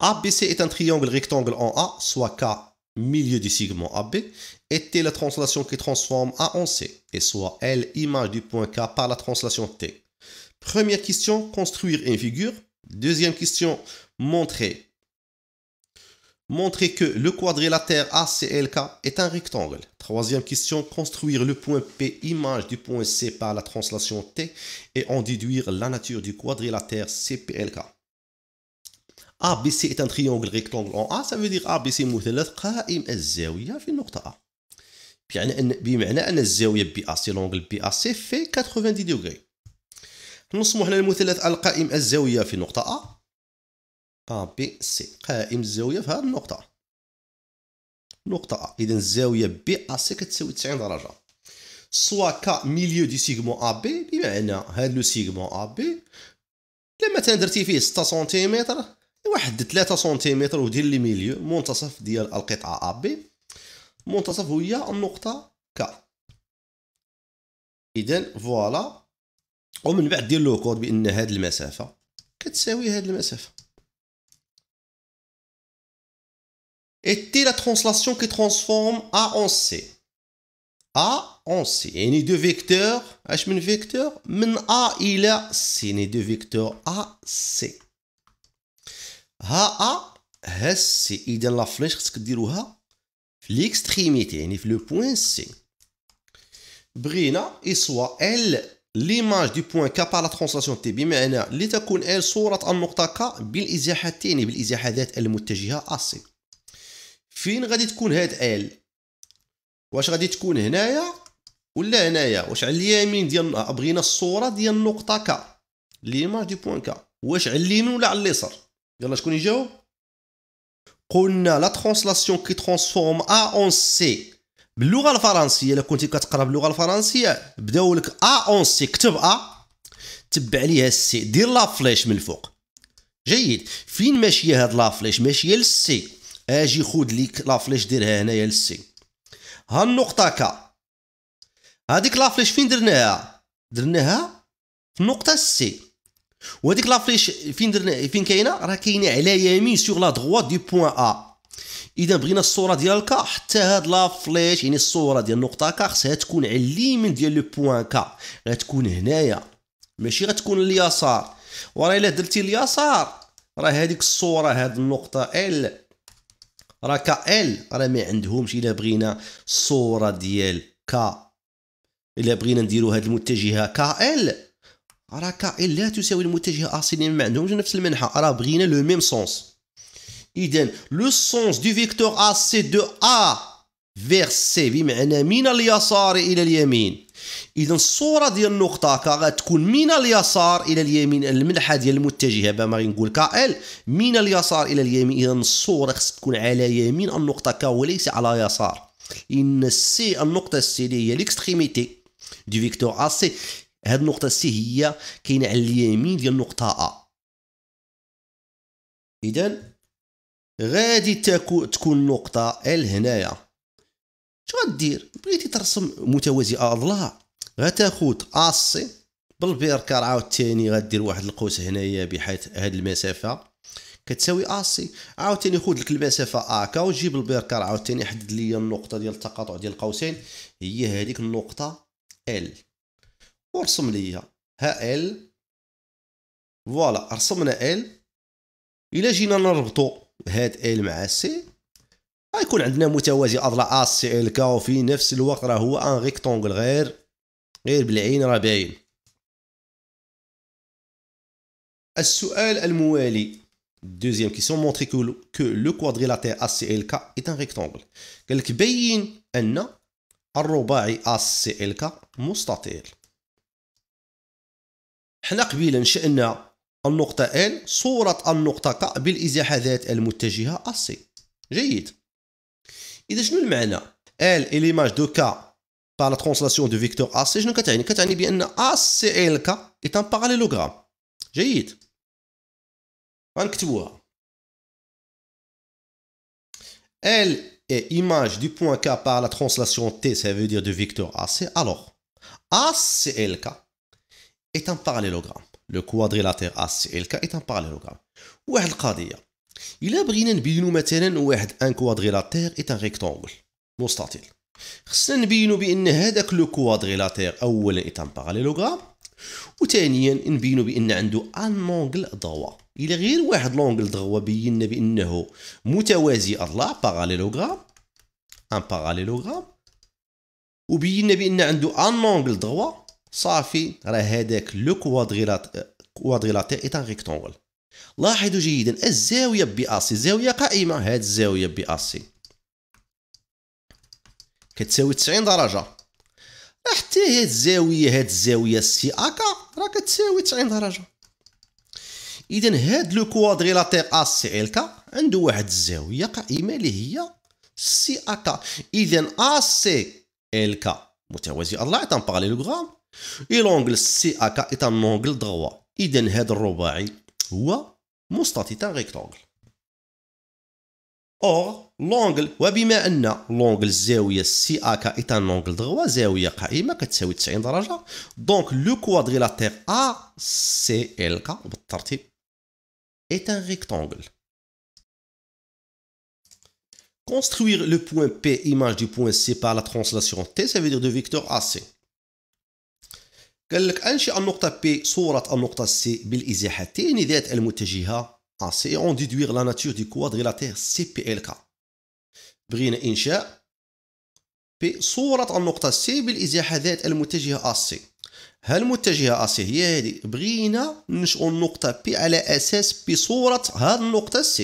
ABC est un triangle rectangle en A, soit K, milieu du segment AB, et T la translation qui transforme A en C, et soit L, image du point K par la translation T. Première question, construire une figure. Deuxième question, montrer que le quadrilatère ACLK est un rectangle. Troisième question, construire le point P, image du point C par la translation T, et en déduire la nature du quadrilatère CPLK. ABC est un triangle rectangle en A, ça veut dire ABC مثلث قائم الزاوية في النقطة A. بمعنى أن الزاوية BAC l'angle BAC fait 90 degrés. نرسمو هنا المثلث القائم الزاوية في نقطة A. ABC قائم الزاوية في هذه النقطة. نقطة A. إذا الزاوية BAC كتساوي 90 درجة. سوا K milieu du segment AB بمعنى هذا لو segment AB لما درتي فيه 6 سنتيمتر واحد 3 سنتيمتر ودير لي ميليو منتصف ديال القطعة AB. منتصف هي النقطة K. إذا فوالا ومن بعد دير لو كود بأن هاد المسافة كتساوي هاد المسافة. Et T la translation qui transforme A en C. A en C. يعني دو فيكتور اش من فيكتور من A إلى C. يعني دو فيكتور A C. ها A ها C. إذا لا فليش خصك ديروها في ليكستريميتي يعني في لو بوين C. بغينا يسوا L l'image du point K par la translation T بمعنى لتكون L صورة النقطة K بالإزاحتين بالإزاحات المتجهة AC. فين غادي تكون هاد L؟ واش غادي تكون هنايا ولا هنايا؟ واش على اليمين ديال بغينا الصورة ديال النقطة K l'image du point K واش على اليمين ولا على اليسار؟ يلا شكون يجاوب؟ قلنا لا ترانسلاسيون كي ترانسفورم A en C باللغه الفرنسيه. الا كنتي كتقرا باللغه الفرنسيه بداو لك A en C كتب A تبع عليها C دير لا فليش من الفوق. جيد. فين ماشيه هاد لا فليش؟ ماشيه للسي. اجي خود ليك لا فليش ديرها هنايا للسي. ها النقطه K هذيك لا فليش فين درناها؟ درناها في النقطه سي. وهذيك لا فليش فين درنا فين كاينه؟ راه كاينه على يمين سوغ لا دغوات دو بوين A. اذا بغينا الصوره ديال كا حتى هاد لا فليش يعني الصوره ديال النقطه كا خصها تكون على اليمين ديال لو بوين كا. غتكون هنايا ماشي غتكون اليسار. وراه الا درتي اليسار راه هذيك الصوره هاد النقطه ال راه كا ال راه ما عندهمش. الا بغينا الصوره ديال كا الا بغينا نديرو هاد المتجهه كا ال راه كا ال لا تساوي المتجهه AC ما عندهمش نفس المنحى. راه بغينا لو ميم سونس. إذن لو سونس دو فيكتور AC دو A vers C بمعنى من اليسار إلى اليمين. إذن الصورة ديال النقطة K غتكون من اليسار إلى اليمين. المنحى ديال المتجهة باغي نقول KL من اليسار إلى اليمين. إذن الصورة خص تكون على يمين النقطة K وليس على يسار. إن C النقطة C اللي هي ليكستريميتي دو فيكتور AC هاد النقطة C هي كاينة على اليمين ديال النقطة A. إذن غادي تكون نقطة ال هنايا. شو غدير؟ بغيتي ترسم متوازي أضلاع غتاخد AC بالبيركار عاوتاني غدير واحد القوس هنايا بحيث هاد المسافة كتساوي AC. عاوتاني خد لك المسافة AK وتجيب البيركار عاوتاني حدد لي النقطة ديال التقاطع ديال القوسين هي هذيك النقطة L ورسم ليا ها L. فوالا رسمنا L. إلا جينا نربطو هاد ال مع سي غيكون عندنا متوازي اضلاع ACLK وفي نفس الوقت راه هو ان ريكتونغل غير بالعين راه باين. السؤال الموالي دوزيام كيسيون مونطري كو لو كوادريلاتير ACLK est un rectangle. قال لك بين ان الرباعي ACLK مستطيل. حنا قبيله نشأنا النقطة L صورة النقطة K بالإزاحات المتجهة AC. جيد. إذا شنو المعنى؟ L est l'image de K par la translation de vecteur AC. شنو كتعني؟ كتعني بأن ACLK est un parallélogramme. جيد. غنكتبوها. L est image du point K par la translation T, ça veut dire de vecteur AC. Alors, ACLK est un parallélogramme. Le quadrilatère ACLK est un parallélogramme. واحد القضية إلا بغينا نبينو مثلا واحد ان كوادريلاتير ايت ان ريكتانغل مستطيل، خصنا نبينو بان هذاك لو كوادريلاتير اولا ايت ان باراليلوغرام، وثانيا نبينو بان عنده ان اونغل دروا. الى غير واحد لونغل دروا بينا بانه متوازي اضلاع باراليلوغرام، ان باراليلوغرام، وبينا بان عنده ان اونغل دروا، صافي راه هذاك لو كوادريلاتير ايت ان ريكتانغل. لاحظوا جيدا الزاويه بي اس سي زاويه قائمه، هاد الزاويه بي اس سي كتساوي 90 درجه، حتى هاد الزاويه سي اكا راه كتساوي 90 درجه. اذا هاد لو كوادريلاتير اس سي ال كا عنده واحد الزاويه قائمه اللي هي سي اكا. اذا اس سي ال كا متوازي اضلاع ايت ان باراليلوغرام، اي لونغل سي اكا ايت ان اونغل دروا. اذا هاد الرباعي هو مستطيل ريكتانغل. اور لونغل، وبما ان لونغل الزاويه سي اكا ايت ان اونغل دروا زاويه قائمه كتساوي 90 درجه، دونك لو كوادريلاتير ا سي ال كا بالترتيب est un rectangle. Construire le point P image du point C par la translation T, ça veut dire de vecteur AC. قال لك أنشئ النقطة P صورة النقطة C بالإزاحتين ذات المتجهة AC et on déduire la nature du quadrilatère CPLK. بغينا إنشاء P صورة النقطة C بالإزاحة ذات المتجهة AC. هالمتجهة AC هي هذه، بغينا ننشئو النقطة P على أساس بصورة هاد النقطة C.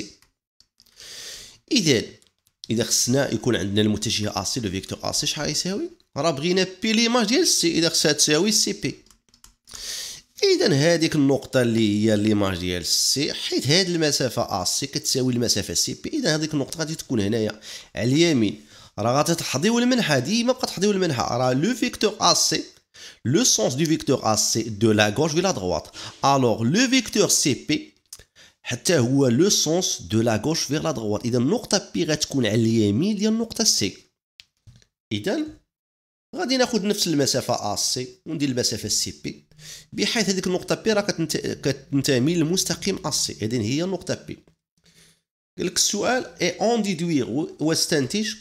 إذا خصنا يكون عندنا المتجهة AC لو فيكتور AC شحال يساوي؟ راه بغينا P ليماج ديال C، إذا خصها تساوي CP. إذا هذيك النقطة اللي هي ليماج ديال C، حيت هاد المسافة AC كتساوي المسافة CP، إذا هذيك النقطة غادي تكون هنايا على اليمين. راه غادي تحضيو المنحة، ديما بقى تحضيو المنحة، راه لو فيكتور AC le sens du vecteur AC de la gauche vers la droite. Alors le vecteur CP حتى هو le sens de la gauche vers la droite. إذا النقطة P غتكون على اليمين ديال النقطة C. إذا غادي ناخذ نفس المسافة AC وندير المسافة CP، بحيث هذيك النقطة P راه كتنتمي للمستقيم AC. إذا هي النقطة P. قال لك السؤال et on déduire واستنتج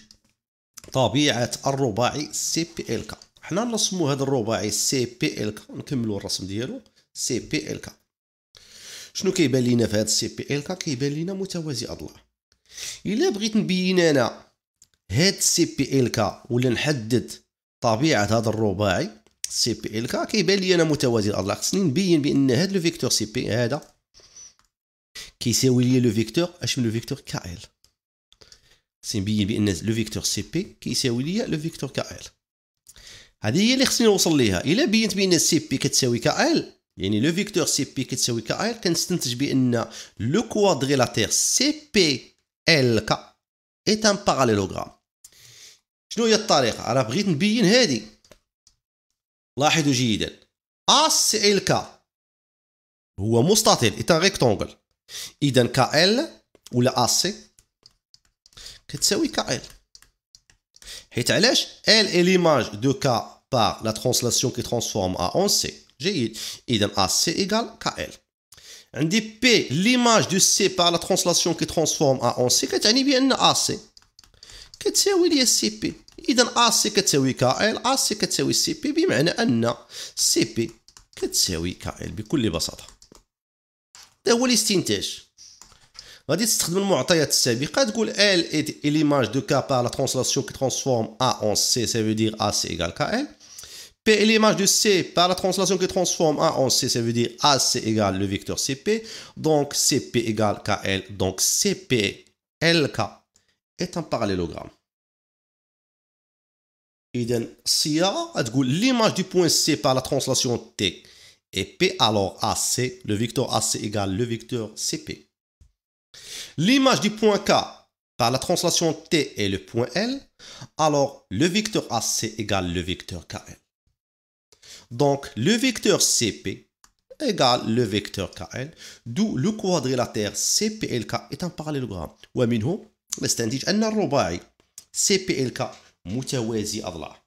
طبيعة الرباعي CPLK. حنا نرسمو هذا الرباعي سي بي ال كا، نكملو الرسم ديالو سي بي ال كا. شنو كيبان لينا في هذا السي بي ال كا؟ كيبان لينا متوازي اضلاع. الا بغيت نبين انا هاد السي بي ال كا ولا نحدد طبيعه هذا الرباعي سي بي ال كا، كيبان لي انا متوازي الاضلاع. خصني نبين بان هذا لو فيكتور سي بي هذا كيساوي لي لو فيكتور اش من لو فيكتور كا ال. خصني نبين بان لو فيكتور سي بي كيساوي لي لو فيكتور كا ال. هذه هي اللي خصني نوصل ليها. الا بينت بان سي بي كتساوي كا ال، يعني لو فيكتور سي بي كتساوي كا ال، كنستنتج بان لو كوادريلاتير سي بي ال كا ايت ان باراليلوغرام. شنو هي الطريقه؟ راه بغيت نبين هذه. لاحظوا جيدا ا سي ال كا هو مستطيل ايت ان ريكتانغل. اذا كا ال ولا ا سي كتساوي كا ال، حيت علاش ال اي ليماج دو كا par la translation qui transforme A en C. جيد. إذا AC égale KL. عندي P l'image du C par la translation qui transforme A en C كتعني بأن AC كتساوي لي CP. إذا AC كتساوي KL، AC كتساوي CP، بمعنى أن CP كتساوي KL بكل بساطة. هذا هو الاستنتاج. غادي تستخدم المعطيات السابقة، تقول L est l'image de K par la translation qui transforme A en C, ça veut dire AC égale KL. P est l'image de C par la translation qui transforme A en C, ça veut dire AC égale le vecteur CP. Donc CP égale KL. Donc CP LK est un parallélogramme. إذا الصياغة تقول l'image du point C par la translation T et P, alors AC, le vecteur AC égale le vecteur CP. L'image du point K par la translation T est le point L, alors le vecteur AC égale le vecteur KL. Donc le vecteur CP égale le vecteur KL, d'où le quadrilatère CPLK est un parallélogramme. ومنه نستنتج أن الرباعي CPLK متوازي أضلاع.